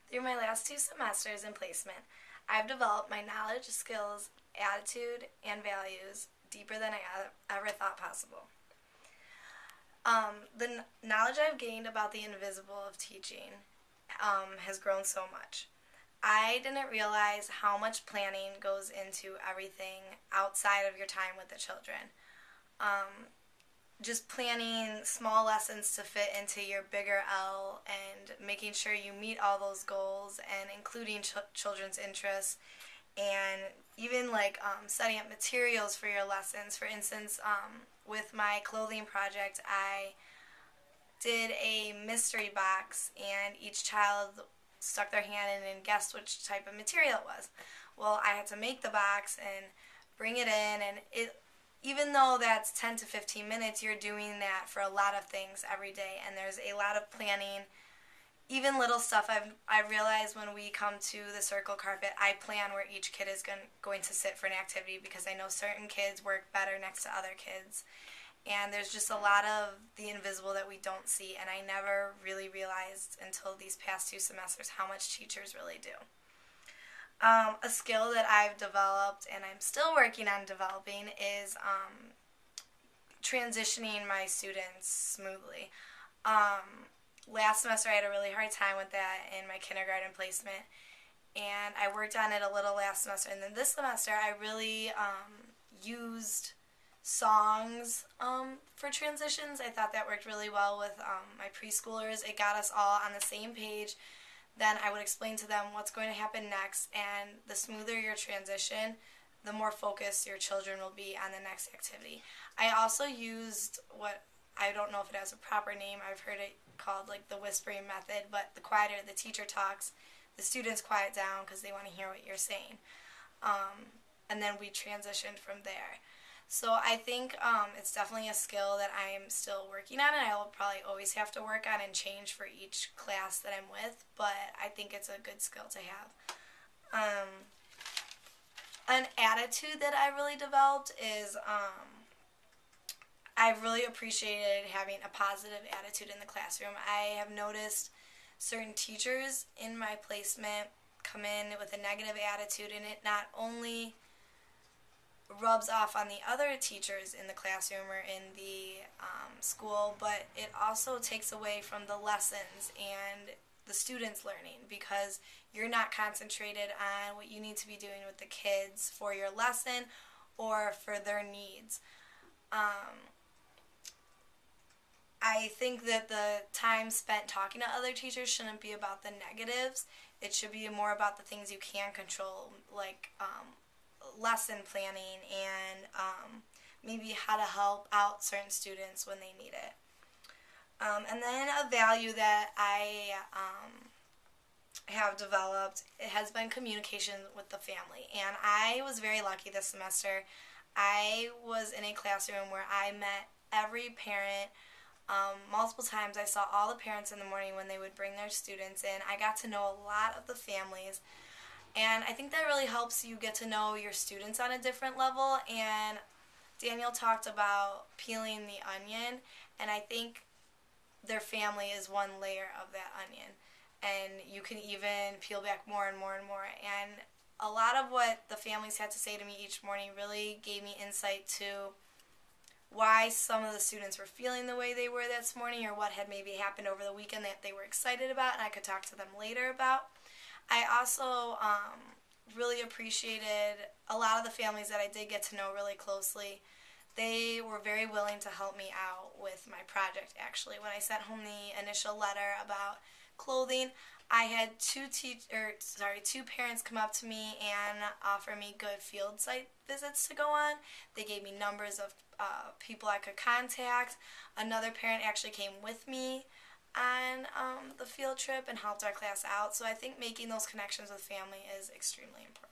Through my last 2 semesters in placement, I've developed my knowledge, skills, attitude, and values deeper than I ever thought possible. The knowledge I've gained about the invisible of teaching has grown so much. I didn't realize how much planning goes into everything outside of your time with the children. Just planning small lessons to fit into your bigger L and making sure you meet all those goals and including children's interests and even like setting up materials for your lessons. For instance, with my clothing project, I did a mystery box and each child stuck their hand in and guessed which type of material it was. Well, I had to make the box and bring it in, and even though that's 10 to 15 minutes, you're doing that for a lot of things every day, and there's a lot of planning. Even little stuff I realize when we come to the circle carpet, I plan where each kid is going to sit for an activity because I know certain kids work better next to other kids. And there's just a lot of the invisible that we don't see, and I never really realized until these past 2 semesters how much teachers really do. A skill that I've developed and I'm still working on developing is transitioning my students smoothly. Last semester I had a really hard time with that in my kindergarten placement, and I worked on it a little last semester. And then this semester I really used songs for transitions. I thought that worked really well with my preschoolers. It got us all on the same page. Then I would explain to them what's going to happen next, and the smoother your transition, the more focused your children will be on the next activity. I also used what, I don't know if it has a proper name, I've heard it called like the whispering method, but the quieter the teacher talks, the students quiet down because they want to hear what you're saying. And then we transitioned from there. So I think it's definitely a skill that I'm still working on, and I will probably always have to work on and change for each class that I'm with, but I think it's a good skill to have. An attitude that I really developed is I've really appreciated having a positive attitude in the classroom. I have noticed certain teachers in my placement come in with a negative attitude, and it not only rubs off on the other teachers in the classroom or in the school, but it also takes away from the lessons and the students learning because you're not concentrated on what you need to be doing with the kids for your lesson or for their needs. I think that the time spent talking to other teachers shouldn't be about the negatives. It should be more about the things you can control, like lesson planning and maybe how to help out certain students when they need it. And then a value that I have developed, it has been communication with the family. And I was very lucky this semester. I was in a classroom where I met every parent multiple times. I saw all the parents in the morning when they would bring their students in. I got to know a lot of the families. And I think that really helps you get to know your students on a different level. And Daniel talked about peeling the onion, and I think their family is one layer of that onion. And you can even peel back more and more and more. And a lot of what the families had to say to me each morning really gave me insight to why some of the students were feeling the way they were this morning, or what had maybe happened over the weekend that they were excited about, and I could talk to them later about. I also really appreciated a lot of the families that I did get to know really closely. They were very willing to help me out with my project, actually. When I sent home the initial letter about clothing, I had two parents come up to me and offer me good field site visits to go on. They gave me numbers of people I could contact. Another parent actually came with me on the field trip and helped our class out. So I think making those connections with family is extremely important.